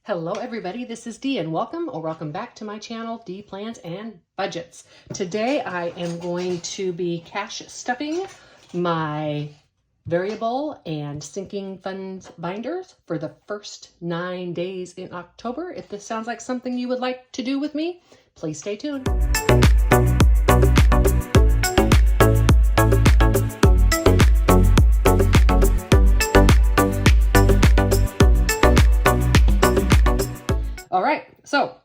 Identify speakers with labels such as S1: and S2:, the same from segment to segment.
S1: Hello everybody, this is Dee and welcome back to my channel, Dee Plans and Budgets. Today I am going to be cash stuffing my variable and sinking funds binders for the first 9 days in October. If this sounds like something you would like to do with me, please stay tuned. All right, so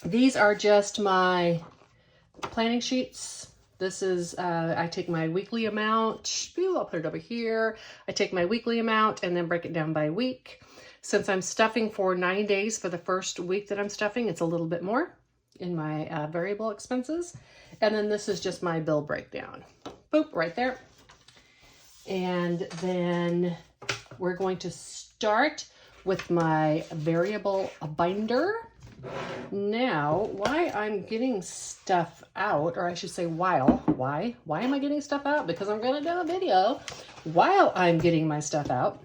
S1: these are just my planning sheets. This is, I take my weekly amount, I'll put it over here. I take my weekly amount and then break it down by week. Since I'm stuffing for 9 days for the first week that I'm stuffing, it's a little bit more in my variable expenses. And then this is just my bill breakdown. Boop, right there. And then we're going to start with my variable binder. Now, why I'm getting stuff out, or I should say why am I getting stuff out? Because I'm going to do a video while I'm getting my stuff out.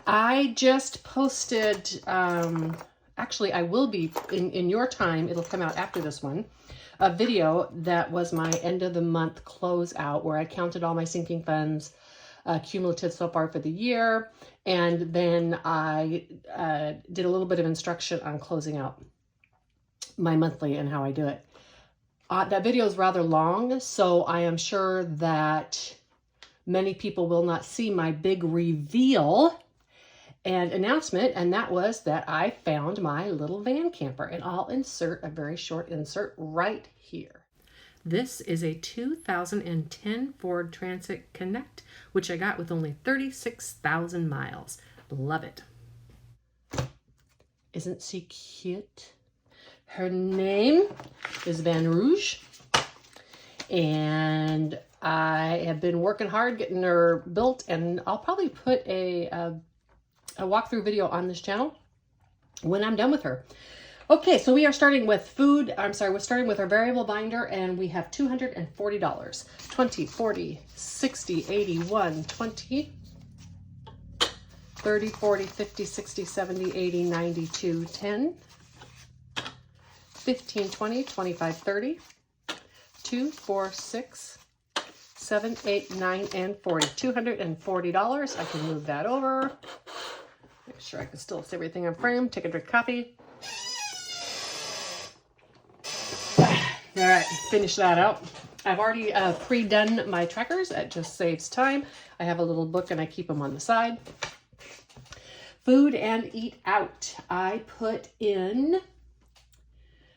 S1: I just posted, actually I will be, in your time, it'll come out after this one, a video that was my end of the month closeout where I counted all my sinking funds, cumulative so far for the year, and then I did a little bit of instruction on closing out my monthly and how I do it. That video is rather long, so I am sure that many people will not see my big reveal and announcement, and that was that I found my little van camper, and I'll insert a very short insert right here. This is a 2010 Ford Transit Connect, which I got with only 36,000 miles. Love it. Isn't she cute? Her name is Van Rouge, and I have been working hard getting her built, and I'll probably put a walkthrough video on this channel when I'm done with her. Okay, so we are starting with we're starting with our variable binder, and we have $240. 20, 40, 60, 80, 1, 20, 30, 40, 50, 60, 70, 80, 92, 10, 15, 20, 25, 30, 2, 4, 6, 7, 8, 9, and 40. $240. I can move that over. Make sure I can still see everything in frame. Take a drink of coffee. All right, finish that out. I've already pre-done my trackers. It just saves time. I have a little book and I keep them on the side. Food and eat out. I put in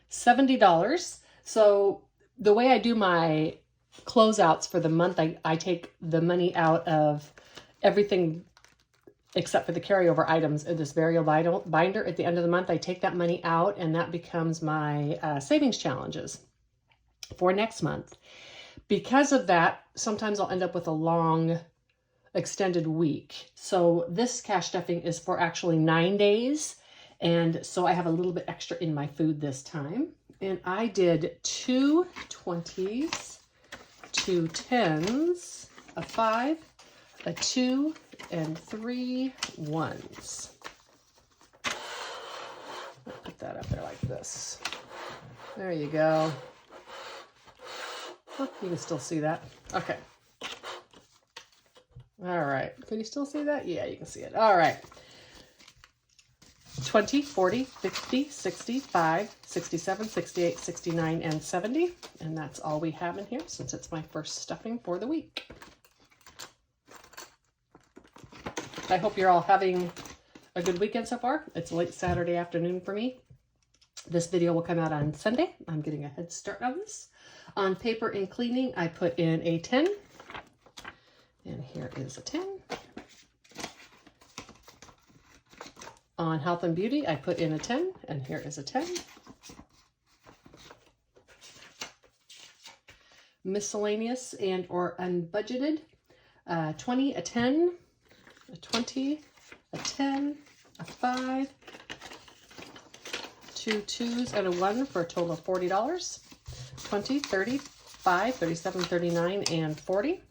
S1: $70. So the way I do my closeouts for the month, I take the money out of everything except for the carryover items in this variable binder. At the end of the month, I take that money out, and that becomes my savings challenges for next month. Because of that, sometimes I'll end up with a long extended week. So this cash stuffing is for actually 9 days. And so I have a little bit extra in my food this time. And I did 2 20s, 2 10s, a 5, a 2, and 3 1s. I'll put that up there like this. There you go. Oh, you can still see that. Okay. All right. Can you still see that? Yeah, you can see it. All right. 20, 40, 50, 65, 67, 68, 69, and 70. And that's all we have in here since it's my first stuffing for the week. I hope you're all having a good weekend so far. It's late Saturday afternoon for me. This video will come out on Sunday. I'm getting a head start on this. On paper and cleaning, I put in a 10. And here is a 10. On health and beauty, I put in a 10. And here is a 10. Miscellaneous and or unbudgeted, 20, a 10. A 20, a 10, a 5, 2 2s, and a 1 for a total of $40. 20, 30, 5, 37, 39, and 40.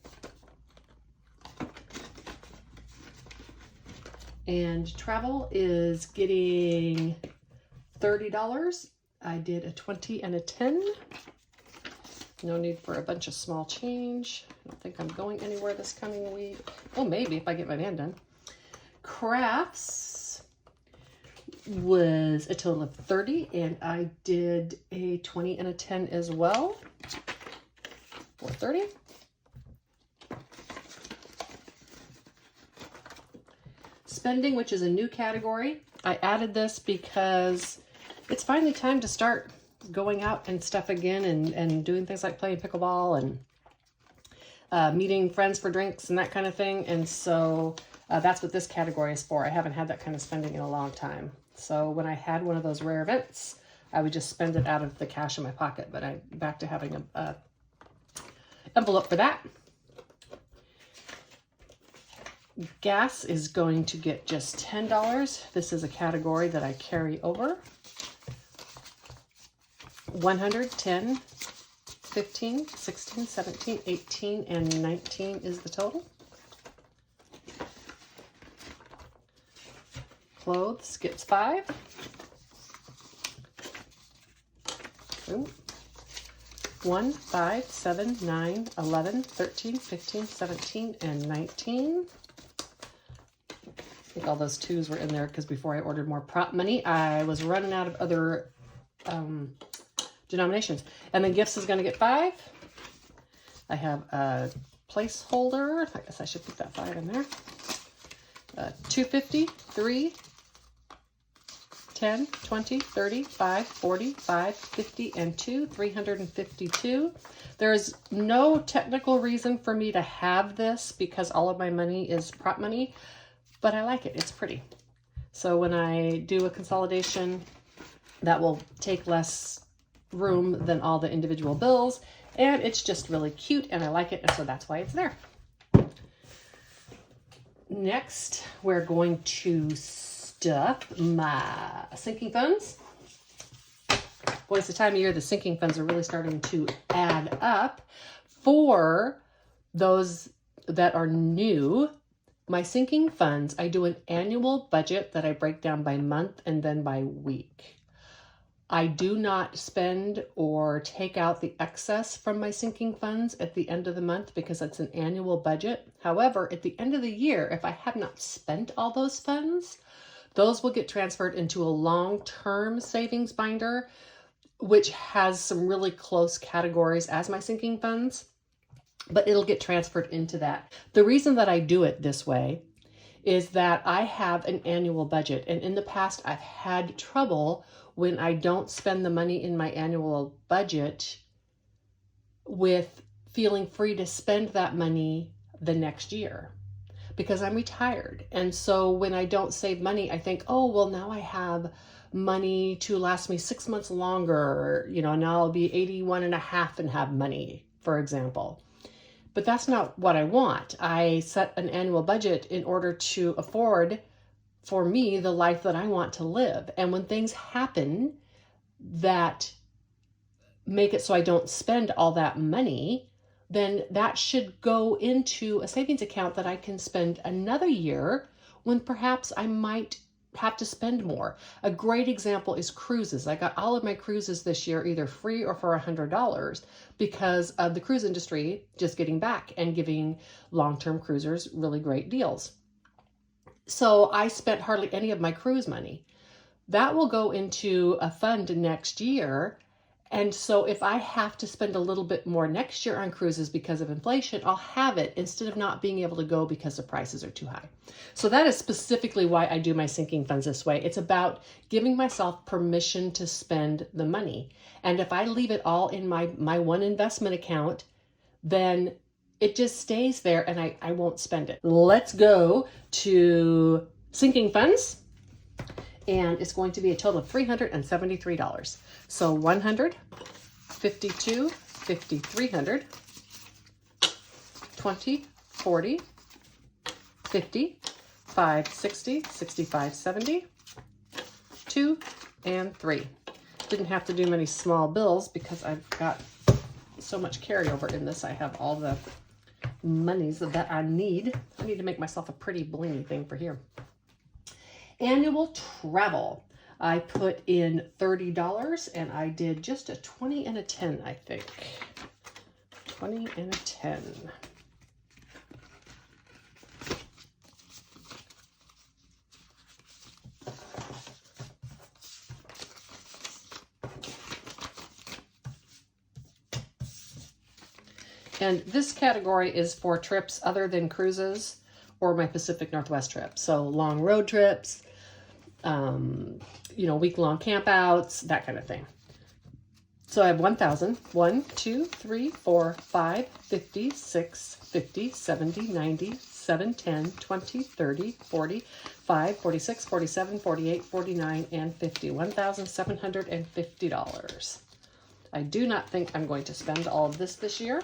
S1: And travel is getting $30. I did a 20 and a 10. No need for a bunch of small change. I don't think I'm going anywhere this coming week. Oh, maybe if I get my van done. Crafts was a total of 30, and I did a 20 and a 10 as well for 30. Spending, which is a new category. I added this because it's finally time to start going out and stuff again and doing things like playing pickleball and meeting friends for drinks and that kind of thing. And so that's what this category is for. I haven't had that kind of spending in a long time. So when I had one of those rare events, I would just spend it out of the cash in my pocket, but I'm back to having a envelope for that. Gas is going to get just $10. This is a category that I carry over. 100, 10, 15, 16, 17, 18, and 19 is the total. Clothes gets 5. Ooh. 1, 5, 7, 9, 11, 13, 15, 17, and 19. I think all those 2s were in there because before I ordered more prop money, I was running out of other denominations. And then gifts is going to get 5. I have a placeholder. I guess I should put that 5 in there. 250, 3, 10, 20, 30, 5, 40, 5, 50, and 2, 352. There's no technical reason for me to have this because all of my money is prop money, but I like it. It's pretty. So when I do a consolidation, that will take less room than all the individual bills, and it's just really cute and I like it, and so that's why it's there. Next, we're going to stuff my sinking funds. Boy, it's the time of year the sinking funds are really starting to add up. For those that are new, my sinking funds, I do an annual budget that I break down by month and then by week. I do not spend or take out the excess from my sinking funds at the end of the month because it's an annual budget. However, at the end of the year, if I have not spent all those funds, those will get transferred into a long-term savings binder, which has some really close categories as my sinking funds, but it'll get transferred into that. The reason that I do it this way is that I have an annual budget, and in the past I've had trouble when I don't spend the money in my annual budget with feeling free to spend that money the next year because I'm retired. And so when I don't save money, I think, oh, well, now I have money to last me 6 months longer, now I'll be 81 and a half and have money, for example. But that's not what I want. I set an annual budget in order to afford for me the life that I want to live. And when things happen that make it so I don't spend all that money, then that should go into a savings account that I can spend another year when perhaps I might have to spend more. A great example is cruises. I got all of my cruises this year either free or for $100 because of the cruise industry just getting back and giving long-term cruisers really great deals. So I spent hardly any of my cruise money. That will go into a fund next year. And so if I have to spend a little bit more next year on cruises because of inflation, I'll have it instead of not being able to go because the prices are too high. So that is specifically why I do my sinking funds this way. It's about giving myself permission to spend the money. And if I leave it all in my one investment account, then it just stays there and I won't spend it. Let's go to sinking funds. And it's going to be a total of $373. So 100, 52, 50, 300, 20, 40, 50, 5, 60, 65, 70, 2, and 3. Didn't have to do many small bills because I've got so much carryover in this. I have all the monies that I need. I need to make myself a pretty blingy thing for here. Annual travel. I put in $30 and I did just a 20 and a 10, I think. 20 and a 10. And this category is for trips other than cruises or my Pacific Northwest trip. So long road trips, you know, week-long campouts, that kind of thing. So I have 1,000, 1, 2, 3, 4, 5, 50, 6, 50, 70, 90, 7, 10, 20, 30, 40, 5, 46, 47, 48, 49, and 50. $1,750. I do not think I'm going to spend all of this year.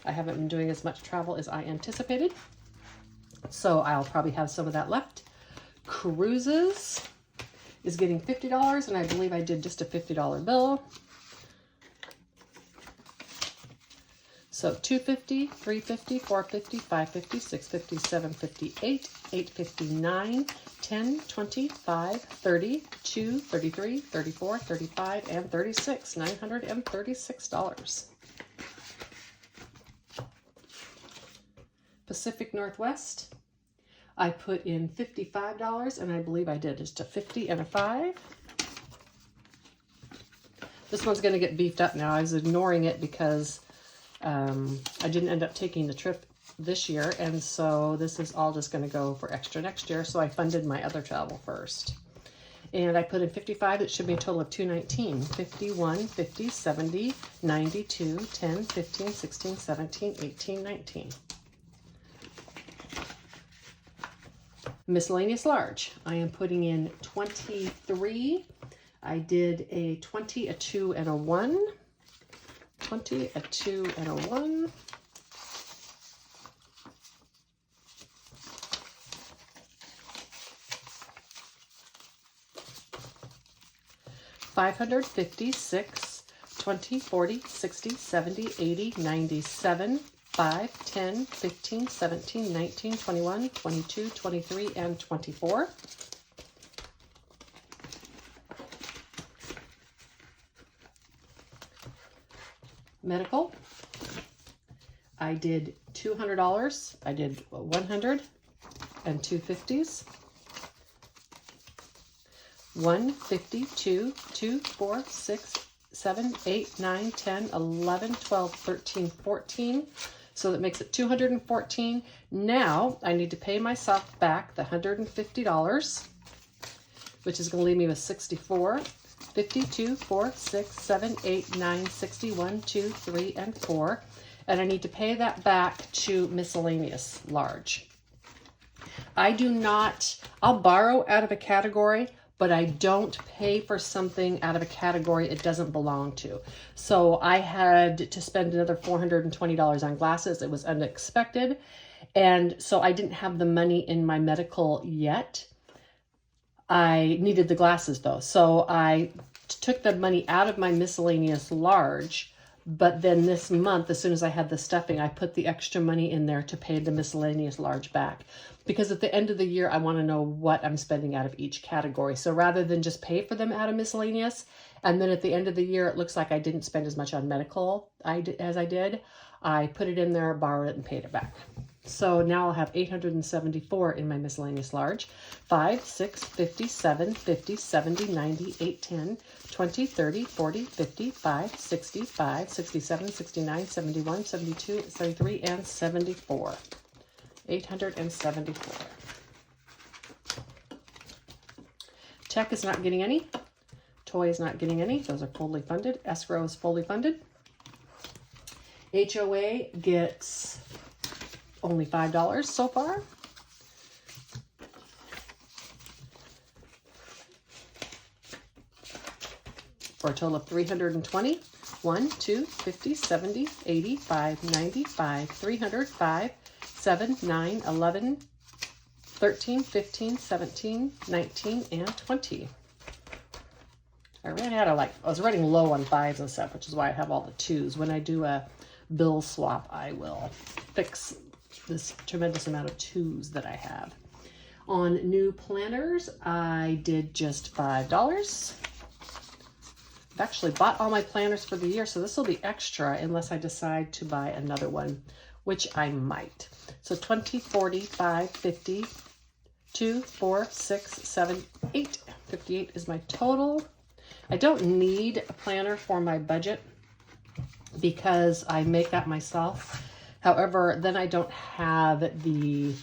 S1: I haven't been doing as much travel as I anticipated, so I'll probably have some of that left. Cruises is getting $50, and I believe I did just a $50 bill. So $250, $350, $450, $550, $650, $750, $850, $9, $10, $20, $5, $30, $2, $33, $34, $35, and $36. $936. Pacific Northwest, I put in $55, and I believe I did just a 50 and a 5. This one's going to get beefed up now. I was ignoring it because I didn't end up taking the trip this year, and so this is all just going to go for extra next year, so I funded my other travel first. And I put in 55, it should be a total of 219, 51, 50, 70, 92, 10, 15, 16, 17, 18, 19. Miscellaneous large, I am putting in 23. I did a 20, a 2, and a 1. 20, a 2, and a 1. $556, 20, 40, 60, 70, 80, 97, 5, 10, 15, 17, 19, 21, 22, 23, and 24. Medical, I did $200. I did 100 and 250s. 1, 50, 2, 2, 4, 6, 7, 8, 9, 10, 11, 12, 13, 14. So that makes it 214. Now I need to pay myself back the $150, which is going to leave me with 64. 52, 4, 6, 7, 8, 9, 61, 2, 3, and 4. And I need to pay that back to miscellaneous large. I do not, I'll borrow out of a category, but I don't pay for something out of a category it doesn't belong to. So I had to spend another $420 on glasses. It was unexpected. And so I didn't have the money in my medical yet. I needed the glasses though. So I took the money out of my miscellaneous large, but then this month, as soon as I had the stuffing, I put the extra money in there to pay the miscellaneous large back. Because at the end of the year, I want to know what I'm spending out of each category. So rather than just pay for them out of miscellaneous, and then at the end of the year, it looks like I didn't spend as much on medical as I did, I put it in there, borrowed it, and paid it back. So now I'll have 874 in my miscellaneous large. 5, 6, 50, 7, 50, 70, 90, 8, 10, 20, 30, 40, 50, 5, 65, 67, 69, 71, 72, 73, and 74. 874. Tech is not getting any. Toy is not getting any. Those are fully funded. Escrow is fully funded. HOA gets only $5 so far. For a total of 320. 1, 2, 50, 70, 85, 95, 305, 7, 9, 11, 13, 15, 17, 19, and 20. I ran out of I was running low on 5s and stuff, which is why I have all the 2s. When I do a bill swap, I will fix this tremendous amount of 2s that I have. On new planners, I did just $5. I've actually bought all my planners for the year, so this will be extra unless I decide to buy another one, which I might. So 20, 40, 5, 50, 2, 4, 6, 7, 8. 58 is my total. I don't need a planner for my budget because I make that myself. However, then I don't have the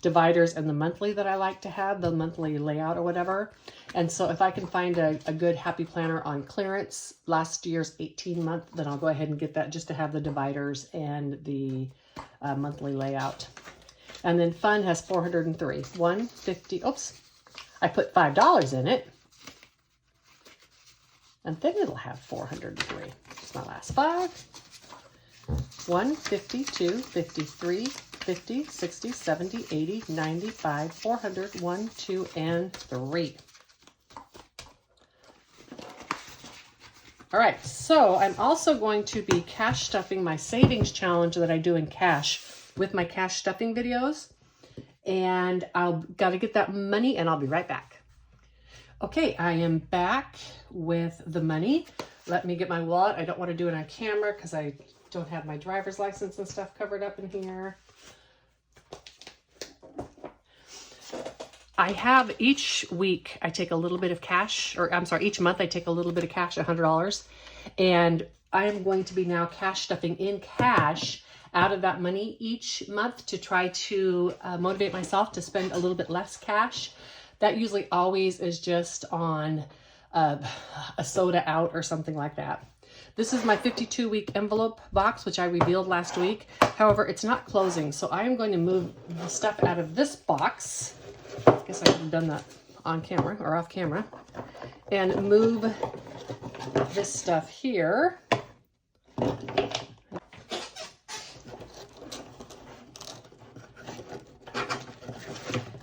S1: dividers and the monthly that I like to have, the monthly layout or whatever. And so if I can find a good happy planner on clearance, last year's 18-month, then I'll go ahead and get that just to have the dividers and the monthly layout. And then fun has 403. 150, oops, I put $5 in it. And then it'll have 403. It's my last 5. 1, 52, 53, 50, 60, 70, 80, 95, 400, 1, 2, and 3. All right, so I'm also going to be cash stuffing my savings challenge that I do in cash with my cash stuffing videos. And I'll got to get that money and I'll be right back. Okay, I am back with the money. Let me get my wallet. I don't want to do it on camera because I don't have my driver's license and stuff covered up in here. I have each week, I take a little bit of cash, or I'm sorry, each month I take a little bit of cash, $100. And I am going to be now cash stuffing in cash out of that money each month to try to motivate myself to spend a little bit less cash. That usually always is just on a soda out or something like that. This is my 52-week envelope box, which I revealed last week. However, it's not closing, so I am going to move the stuff out of this box. I guess I could have done that on camera or off camera. And move this stuff here.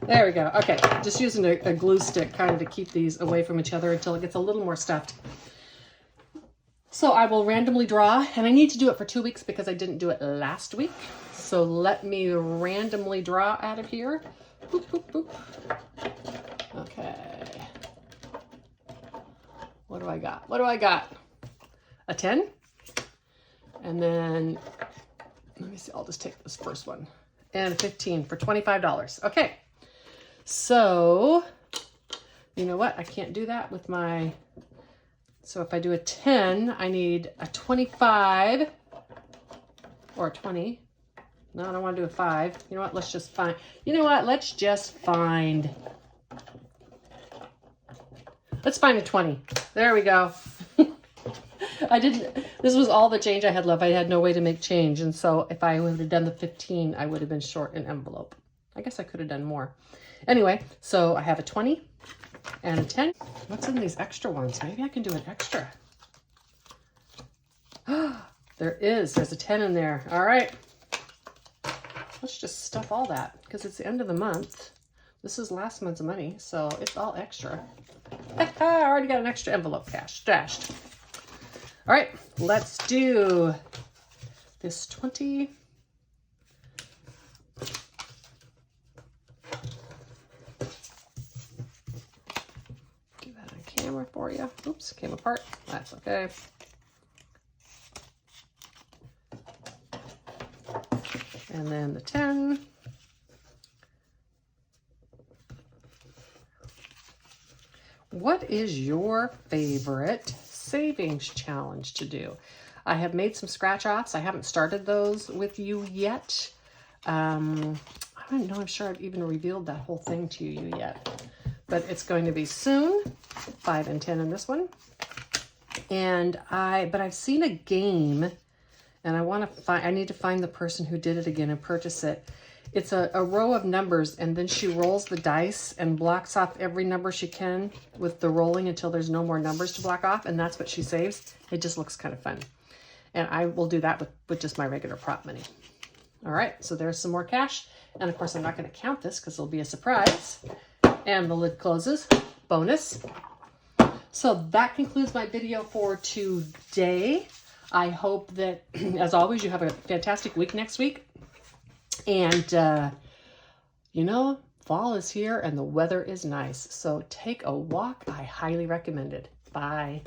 S1: There we go. Okay, just using a glue stick kind of to keep these away from each other until it gets a little more stuffed. So I will randomly draw, and I need to do it for 2 weeks because I didn't do it last week. So let me randomly draw out of here. Boop, boop, boop. Okay. What do I got? What do I got? A 10. And then, let me see, I'll just take this first one. And a 15 for $25. Okay. So, you know what? I can't do that with my, so if I do a 10, I need a 25 or a 20. No, I don't want to do a 5. You know what? Let's just find, you know what? Let's find a 20. There we go. This was all the change I had left. I had no way to make change. And so if I would have done the 15, I would have been short an envelope. I guess I could have done more. Anyway, so I have a 20 and a 10. What's in these extra ones? Maybe I can do an extra. There's a 10 in there. All right. Let's just stuff all that because it's the end of the month. This is last month's money, so it's all extra. I already got an extra envelope cash stashed. All right, let's do this 20. Do that on camera for you. Oops, came apart. That's okay. And then the 10. What is your favorite savings challenge to do? I have made some scratch offs. I haven't started those with you yet. I don't know, I'm sure I've even revealed that whole thing to you yet, but it's going to be soon. 5 and 10 in this one. And but I've seen a game and I need to find the person who did it again and purchase it. It's a row of numbers, and then she rolls the dice and blocks off every number she can with the rolling until there's no more numbers to block off, and that's what she saves. It just looks kind of fun. And I will do that with just my regular prop money. All right, so there's some more cash. And of course, I'm not going to count this because it'll be a surprise. And the lid closes. Bonus. So that concludes my video for today. I hope that, as always, you have a fantastic week next week. And, fall is here and the weather is nice. So take a walk. I highly recommend it. Bye.